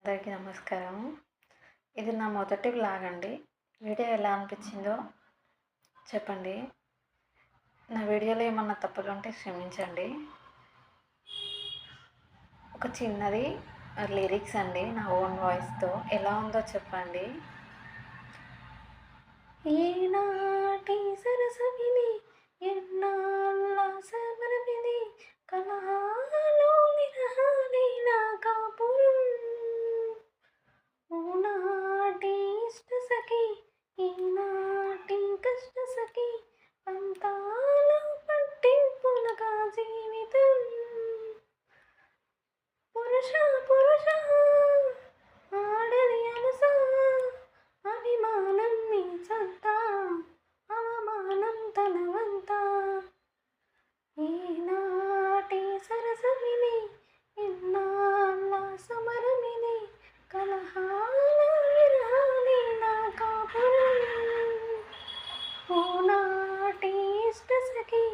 అందరికీ నమస్కారం. ఇది నా మొదటి వ్లాగ్ అండి. వీడియో ఎలా అనిపించిందో చెప్పండి. నా వీడియోలో ఏమన్నా తప్పులుంటే క్షమించండి. ఒక చిన్నది లిరిక్స్ అండి, నా ఓన్ వాయిస్తో. ఎలా ఉందో చెప్పండి. ఏనాటి సరసమిది, ఎన్నాళ్ళ సమరమిది, కలహాలో విరహాలేల కాపురం. ఓనాటి ఇష్ట సఖి, ఈనాటి కష్ట సఖి, అంతాలో పట్టింపులుగా జీవితం. పురుష పురుష ఆడది అలస, అభిమానం మీ సత్తా, అవమానం తనవంత. ఈనాటి సరసమిది, ఇన్నాళ్ళ సమరమిది, కలహాల విరహాలేల కాపురం. ఓనాటి ఇష్ట సఖి,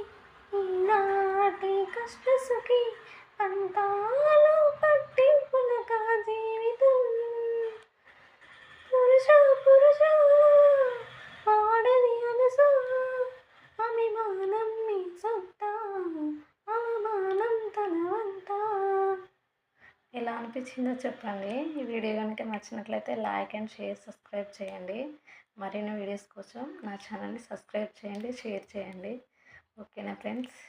ఈనాటి కష్ట సుఖి, అంతాలో పట్టింపులుగా జీవితం. పురుష పురుష ఆడది అలస, అభిమానం మీ సొత్తా, అవమానం తనవంత. ఎలా అనిపించిందో చెప్పండి. ఈ వీడియో కనుక నచ్చినట్లయితే లైక్ అండ్ షేర్, సబ్స్క్రైబ్ చేయండి. మరిన్ని వీడియోస్ కోసం నా ఛానల్ని సబ్స్క్రైబ్ చేయండి, షేర్ చేయండి. ఓకేనా ఫ్రెండ్స్?